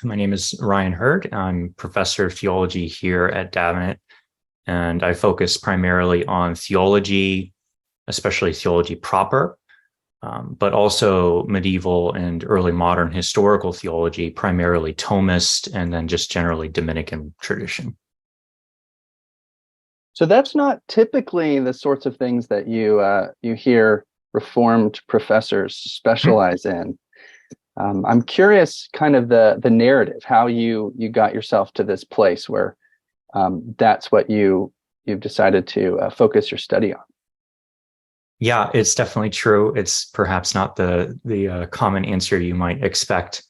My name is Ryan Hurd. I'm professor of theology here at Davenant, and I focus primarily on theology, especially theology proper, but also medieval and early modern historical theology, primarily Thomist, and then just generally Dominican tradition. So that's not typically the sorts of things that you hear Reformed professors specialize in. I'm curious, kind of the narrative, how you got yourself to this place where that's what you've decided to focus your study on. Yeah, it's definitely true. It's perhaps not the common answer you might expect.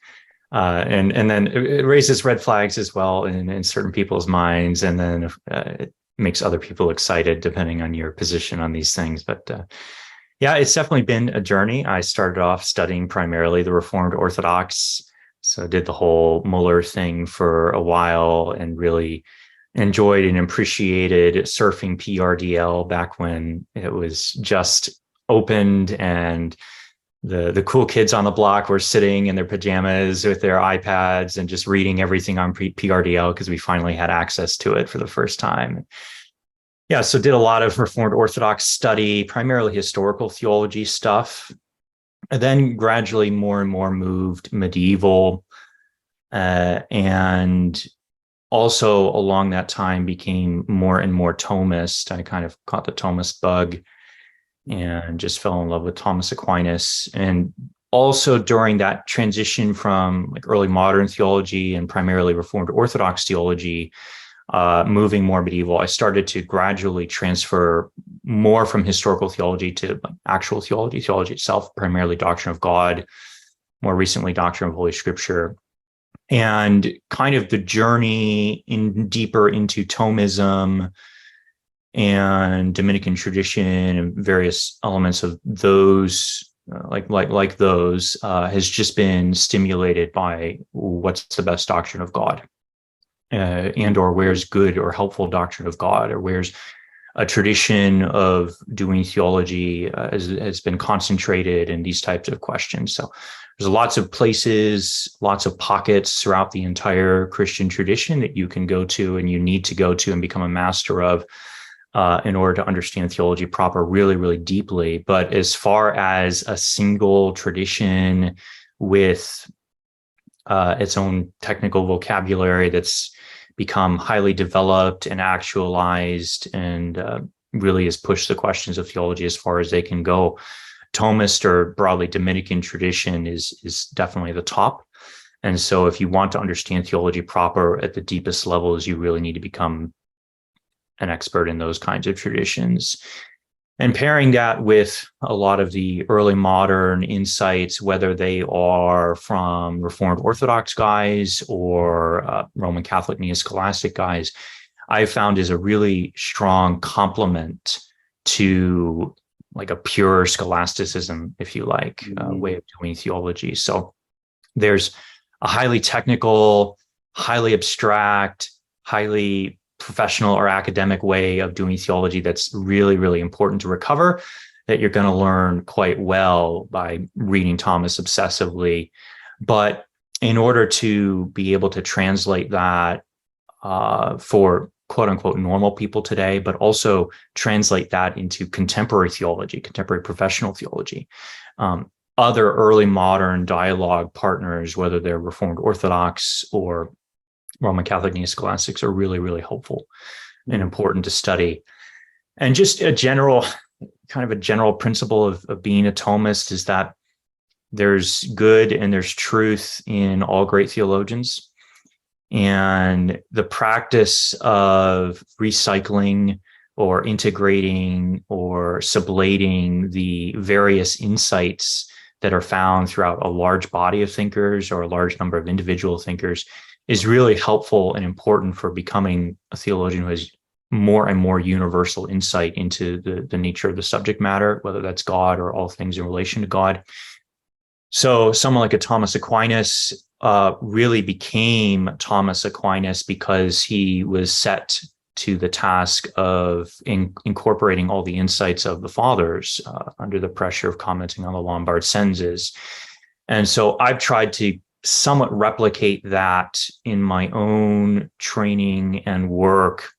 And then it raises red flags as well in certain people's minds, and then it makes other people excited depending on your position on these things. But yeah, it's definitely been a journey. I started off studying primarily the Reformed Orthodox, so did the whole Muller thing for a while and really enjoyed and appreciated surfing PRDL back when it was just opened and the cool kids on the block were sitting in their pajamas with their iPads and just reading everything on PRDL because we finally had access to it for the first time. Yeah, so did a lot of Reformed Orthodox study, primarily historical theology stuff, and then gradually more and more moved medieval, and also along that time became more and more Thomist. I kind of caught the Thomist bug and just fell in love with Thomas Aquinas. And also during that transition from like early modern theology and primarily Reformed Orthodox theology, moving more medieval, I started to gradually transfer more from historical theology to actual theology itself, primarily doctrine of God, more recently doctrine of Holy Scripture. And kind of the journey in deeper into Thomism and Dominican tradition and various elements of those, like those, has just been stimulated by what's the best doctrine of God, and or where's good or helpful doctrine of God, or where's a tradition of doing theology has been concentrated in these types of questions. So there's lots of places, lots of pockets throughout the entire Christian tradition that you can go to and you need to go to and become a master of in order to understand theology proper really, really deeply. But as far as a single tradition with its own technical vocabulary that's become highly developed and actualized and really has pushed the questions of theology as far as they can go, Thomist or broadly Dominican tradition is definitely the top. And so if you want to understand theology proper at the deepest levels, you really need to become an expert in those kinds of traditions. And pairing that with a lot of the early modern insights, whether they are from Reformed Orthodox guys or Roman Catholic Neo-Scholastic guys, I found is a really strong complement to like a pure scholasticism, if you like, way of doing theology. So there's a highly technical, highly abstract, highly professional or academic way of doing theology that's really, really important to recover, that you're going to learn quite well by reading Thomas obsessively. But in order to be able to translate that for quote unquote normal people today, but also translate that into contemporary theology, contemporary professional theology, other early modern dialogue partners, whether they're Reformed Orthodox or Roman Catholic Neo-Scholastics, are really, really helpful and important to study. And just a general principle of being a Thomist is that there's good and there's truth in all great theologians. And the practice of recycling or integrating or sublating the various insights that are found throughout a large body of thinkers or a large number of individual thinkers is really helpful and important for becoming a theologian who has more and more universal insight into the nature of the subject matter, whether that's God or all things in relation to God. So someone like a Thomas Aquinas really became Thomas Aquinas because he was set to the task of incorporating all the insights of the fathers under the pressure of commenting on the Lombard sentences. And so I've tried to somewhat replicate that in my own training and work,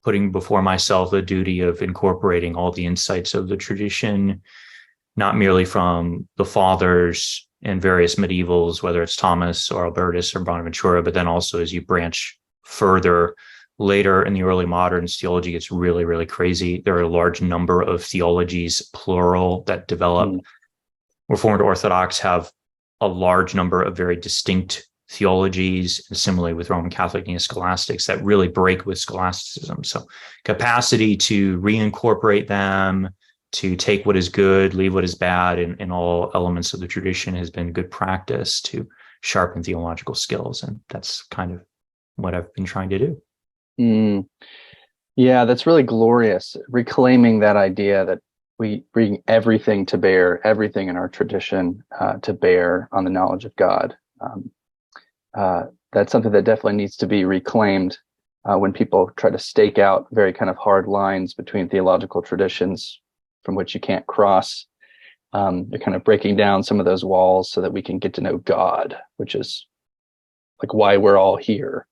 putting before myself the duty of incorporating all the insights of the tradition, not merely from the fathers and various medievals, whether it's Thomas or Albertus or Bonaventura, but then also as you branch further later in the early moderns, theology gets really, really crazy. There are a large number of theologies, plural, that develop. Reformed Orthodox have a large number of very distinct theologies, and similarly with Roman Catholic Neo-Scholastics that really break with scholasticism. So capacity to reincorporate them, to take what is good, leave what is bad in all elements of the tradition has been good practice to sharpen theological skills. And that's kind of what I've been trying to do. Yeah, that's really glorious. Reclaiming that idea that we bring everything to bear, everything in our tradition to bear on the knowledge of God. That's something that definitely needs to be reclaimed when people try to stake out very kind of hard lines between theological traditions from which you can't cross. They're kind of breaking down some of those walls so that we can get to know God, which is like why we're all here.